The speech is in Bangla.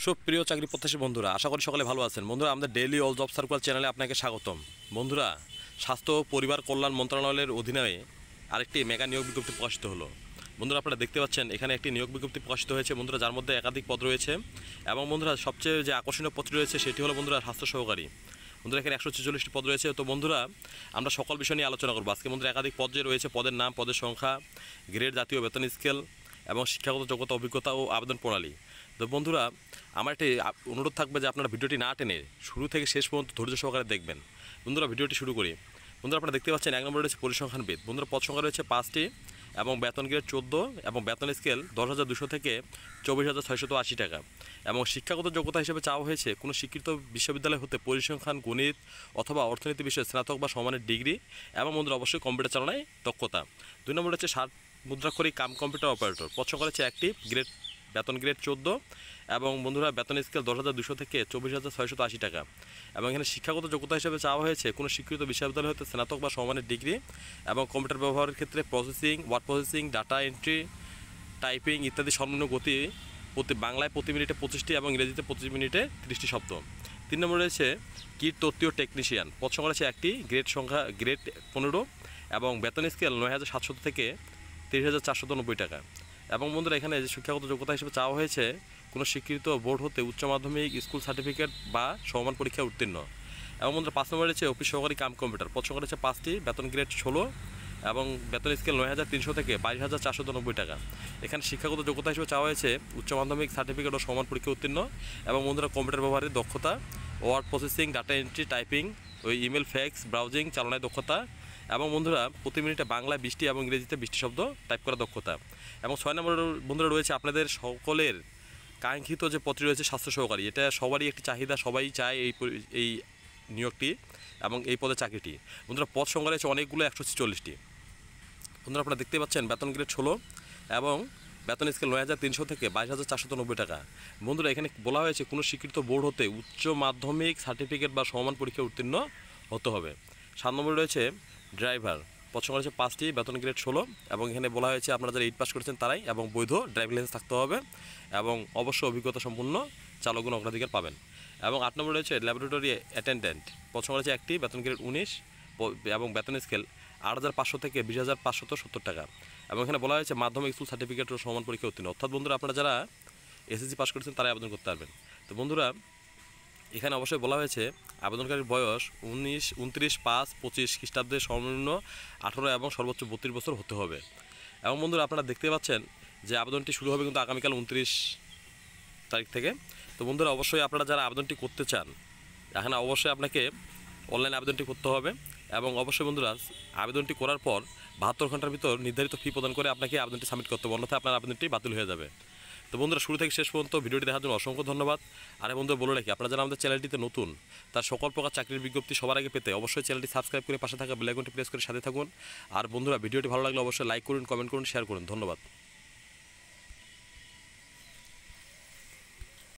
সুপ্রিয় চাকরি প্রত্যাশী বন্ধুরা, আশা করি সকলে ভালো আছেন। বন্ধুরা, আমাদের ডেইলি অল জব সার্কুলার চ্যানেলে আপনাকে স্বাগতম। বন্ধুরা, স্বাস্থ্য ও পরিবার কল্যাণ মন্ত্রণালয়ের অধীনে আরেকটি মেগা নিয়োগ বিজ্ঞপ্তি প্রকাশিত হলো। বন্ধুরা, আপনারা দেখতে পাচ্ছেন এখানে একটি নিয়োগ বিজ্ঞপ্তি প্রকাশিত হয়েছে বন্ধুরা, যার মধ্যে একাধিক পদ রয়েছে। এবং বন্ধুরা, সবচেয়ে যে আকর্ষণীয় পদ রয়েছে সেটি হলো বন্ধুরা স্বাস্থ্য সহকারী। বন্ধুরা, এখানে 146টি পদ রয়েছে। তো বন্ধুরা, আমরা সকল বিষয় নিয়ে আলোচনা করবো আজকে। বন্ধুরা, একাধিক পদ যে রয়েছে, পদের নাম, পদের সংখ্যা, গ্রেড, জাতীয় বেতন স্কেল এবং শিক্ষাগত যোগ্যতা, অভিজ্ঞতা ও আবেদন প্রণালী। তো বন্ধুরা, আমার একটি অনুরোধ থাকবে যে আপনারা ভিডিওটি না টেনে শুরু থেকে শেষ পর্যন্ত ধৈর্য সহকারে দেখবেন। বন্ধুরা, ভিডিওটি শুরু করি। বন্ধুরা, আপনারা দেখতে পাচ্ছেন 1 নম্বরে রয়েছে পরিসংখ্যানবিদ। বন্ধুরা, পদ সংখ্যা রয়েছে 5টি এবং বেতন গ্রেড 14 এবং বেতন স্কেল 10,200 থেকে 24,680 টাকা। এবং শিক্ষাগত যোগ্যতা হিসেবে চাওয়া হয়েছে কোনো স্বীকৃত বিশ্ববিদ্যালয় হতে পরিসংখ্যান, গণিত অথবা অর্থনীতি বিষয়ে স্নাতক বা সমানের ডিগ্রি এবং বন্ধুরা অবশ্যই কম্পিউটার চালনায় দক্ষতা। 2 নম্বরে হচ্ছে 60 মুদ্রাক্ষরী কাম কম্পিউটার অপারেটর। পদ সংখ্যা রয়েছে 1টি, গ্রেড বেতন গ্রেড 14 এবং বন্ধুরা বেতন স্কেল 10,200 থেকে 24,680 টাকা। এবং এখানে শিক্ষাগত যোগ্যতা হিসেবে চাওয়া হয়েছে কোনো স্বীকৃত বিশ্ববিদ্যালয় হতে স্নাতক বা সমানের ডিগ্রি এবং কম্পিউটার ব্যবহারের ক্ষেত্রে processing, word processing, data entry, typing ইত্যাদি সর্বনিম্ন গতি বাংলায় প্রতি মিনিটে 25টি এবং ইংরেজিতে 25 মিনিটে 30টি শব্দ। 3 নম্বরে রয়েছে কীট তত্ত্বীয় টেকনিশিয়ান। পদ সংখ্যা রয়েছে 1টি, গ্রেড 15 এবং বেতন স্কেল 9,700 থেকে 30,490 টাকা। এবং বন্ধুরা, এখানে যে শিক্ষাগত যোগ্যতা হিসেবে চাওয়া হয়েছে কোনো স্বীকৃত বোর্ড হতে উচ্চ মাধ্যমিক, স্কুল সার্টিফিকেট বা সমমান পরীক্ষায় উত্তীর্ণ। এবং বন্ধুরা 5 নম্বরে রয়েছে অফিস সহকারী কাম কম্পিউটার। পদ সংখ্যা রয়েছে 5টি, বেতন গ্রেড 16 এবং বেতন স্কেল 9,300 থেকে 22,490 টাকা। এখানে শিক্ষাগত যোগ্যতা হিসেবে চাওয়া হয়েছে উচ্চ মাধ্যমিক, সার্টিফিকেট ও সমান পরীক্ষা উত্তীর্ণ এবং বন্ধুরা কম্পিউটার ব্যবহারের দক্ষতা, word processing, data entry, typing, email, fax, browsing চালনায় দক্ষতা এবং বন্ধুরা প্রতি মিনিটে বাংলায় 20টি এবং ইংরেজিতে 20টি শব্দ টাইপ করা দক্ষতা। এবং 6 নম্বর বন্ধুরা রয়েছে আপনাদের সকলের কাঙ্ক্ষিত যে পদটি রয়েছে স্বাস্থ্য সহকারী। এটা সবারই একটি চাহিদা, সবাই চায় এই নিয়োগটি এবং এই পদে চাকরিটি। বন্ধুরা, পদ সংখ্যা রয়েছে অনেকগুলো, 146টি। বন্ধুরা, আপনারা দেখতে পাচ্ছেন বেতন গ্রেড 16 এবং বেতন স্কেল 9,300 থেকে 22,490 টাকা। বন্ধুরা, এখানে বলা হয়েছে কোনো স্বীকৃত বোর্ড হতে উচ্চ মাধ্যমিক, সার্টিফিকেট বা সমান পরীক্ষায় উত্তীর্ণ হতে হবে। 7 নম্বরে রয়েছে ড্রাইভার। পদ সংখ্যা রয়েছে 5টি, বেতন গ্রেড 16 এবং এখানে বলা হয়েছে আপনারা যারা 8 পাস করেছেন তারাই এবং বৈধ ড্রাইভিং লাইসেন্স থাকতে হবে এবং অবশ্যই অভিজ্ঞতা সম্পন্ন চালকগণ অগ্রাধিকার পাবেন। এবং 8 নম্বরে রয়েছে ল্যাবরেটরি অ্যাটেন্ডেন্ট। পদ সংখ্যা রয়েছে 1টি, বেতন গ্রেড 19 এবং বেতন স্কেল 8,500 থেকে 20,570 টাকা। এবং এখানে বলা হয়েছে মাধ্যমিক, স্কুল সার্টিফিকেট ও সমান পরীক্ষা উত্তীর্ণ। অর্থাৎ বন্ধুরা আপনারা যারা এসএসসি পাস করেছেন তারাই আবেদন করতে পারবেন। তো বন্ধুরা, এখানে অবশ্যই বলা হয়েছে আবেদনকারীর বয়স 29/5/25 খ্রিস্টাব্দের সর্বনিম্ন 18 এবং সর্বোচ্চ 32 বছর হতে হবে। এবং বন্ধুরা, আপনারা দেখতে পাচ্ছেন যে আবেদনটি শুরু হবে কিন্তু আগামীকাল 29 তারিখ থেকে। তো বন্ধুরা, অবশ্যই আপনারা যারা আবেদনটি করতে চান এখানে অবশ্যই আপনাকে অনলাইন আবেদনটি করতে হবে এবং অবশ্যই বন্ধুরা আবেদনটি করার পর 72 ঘন্টার ভিতর নির্ধারিত ফি প্রদান করে আপনাকে আবেদনটি সাবমিট করতে হবে, অন্যথায় আপনার আবেদনটি বাতিল হয়ে যাবে। তো বন্ধুরা, শুরু থেকে শেষ পর্যন্ত ভিডিওটি দেখার জন্য অসংখ্য ধন্যবাদ। আর বন্ধুরা বলে রাখি, আপনারা যারা আমাদের চ্যানেলটিতে নতুন তার সকল প্রকার চাকরির বিজ্ঞপ্তি সবার আগে পেতে অবশ্যই চ্যানেলটি সাবস্ক্রাইব করে পাশে থাকা বেল আইকনটি প্রেস করে সাথে থাকুন। আর বন্ধুরা, ভিডিওটি ভালো লাগলে অবশ্যই লাইক করুন, কমেন্ট করুন, শেয়ার করুন। ধন্যবাদ।